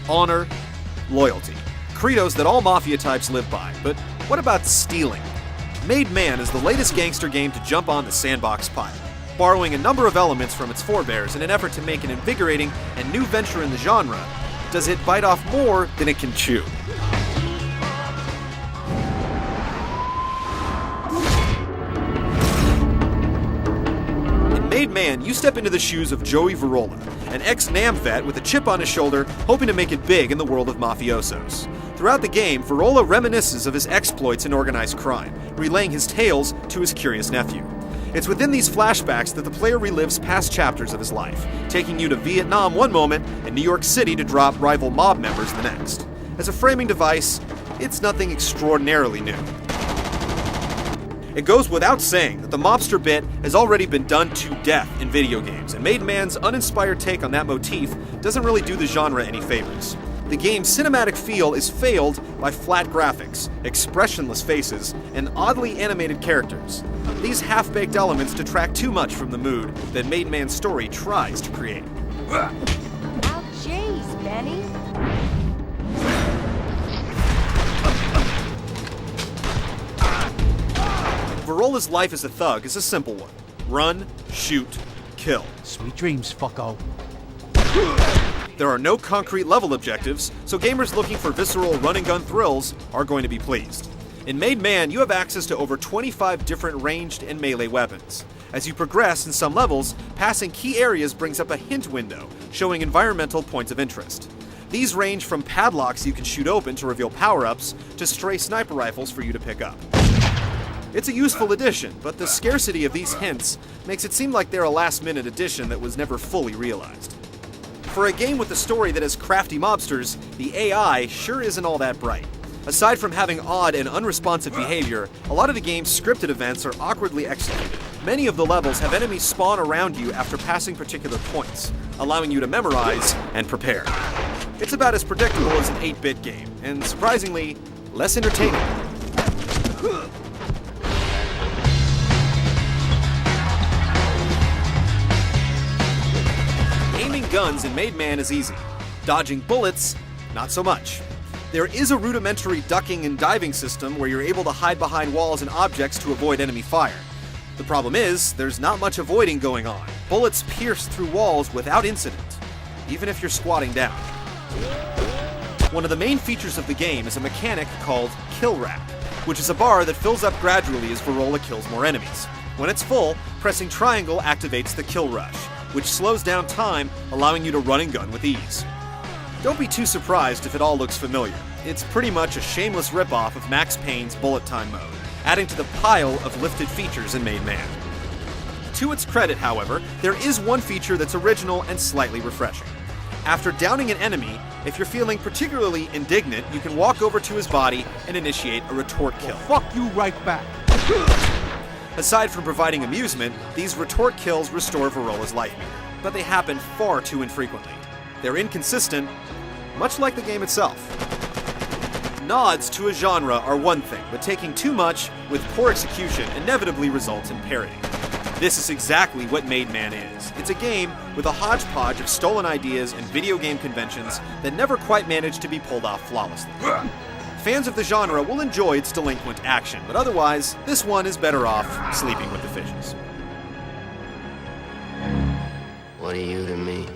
honor, loyalty. Credos that all Mafia types live by, but what about stealing? Made Man is the latest gangster game to jump on the sandbox pile, borrowing a number of elements from its forebears in an effort to make an invigorating and new venture in the genre. Does it bite off more than it can chew? In Made Man, you step into the shoes of Joey Verola, an ex-NAM vet with a chip on his shoulder, hoping to make it big in the world of mafiosos. Throughout the game, Verola reminisces of his exploits in organized crime, relaying his tales to his curious nephew. It's within these flashbacks that the player relives past chapters of his life, taking you to Vietnam one moment and New York City to drop rival mob members the next. As a framing device, it's nothing extraordinarily new. It goes without saying that the mobster bit has already been done to death in video games, and Made Man's uninspired take on that motif doesn't really do the genre any favors. The game's cinematic feel is failed by flat graphics, expressionless faces, and oddly animated characters. These half-baked elements detract too much from the mood that Made Man's story tries to create. Oh, jeez, Benny. Verola's life as a thug is a simple one. Run, shoot, kill. Sweet dreams, fucko. There are no concrete level objectives, so gamers looking for visceral run-and-gun thrills are going to be pleased. In Made Man, you have access to over 25 different ranged and melee weapons. As you progress in some levels, passing key areas brings up a hint window, showing environmental points of interest. These range from padlocks you can shoot open to reveal power-ups, to stray sniper rifles for you to pick up. It's a useful addition, but the scarcity of these hints makes it seem like they're a last-minute addition that was never fully realized. For a game with a story that has crafty mobsters, the AI sure isn't all that bright. Aside from having odd and unresponsive behavior, a lot of the game's scripted events are awkwardly executed. Many of the levels have enemies spawn around you after passing particular points, allowing you to memorize and prepare. It's about as predictable as an 8-bit game, and surprisingly, less entertaining. Aiming guns in Made Man is easy. Dodging bullets, not so much. There is a rudimentary ducking and diving system where you're able to hide behind walls and objects to avoid enemy fire. The problem is, there's not much avoiding going on. Bullets pierce through walls without incident, even if you're squatting down. One of the main features of the game is a mechanic called Kill Rack, which is a bar that fills up gradually as Verola kills more enemies. When it's full, pressing triangle activates the kill rush, which slows down time, allowing you to run and gun with ease. Don't be too surprised if it all looks familiar. It's pretty much a shameless ripoff of Max Payne's bullet time mode, adding to the pile of lifted features in Made Man. To its credit, however, there is one feature that's original and slightly refreshing. After downing an enemy, if you're feeling particularly indignant, you can walk over to his body and initiate a retort kill. Fuck you right back. Aside from providing amusement, these retort kills restore Verola's life meter, but they happen far too infrequently. They're inconsistent, much like the game itself. Nods to a genre are one thing, but taking too much with poor execution inevitably results in parody. This is exactly what Made Man is. It's a game with a hodgepodge of stolen ideas and video game conventions that never quite manage to be pulled off flawlessly. Fans of the genre will enjoy its delinquent action, but otherwise, this one is better off sleeping with the fishes. What are you to me?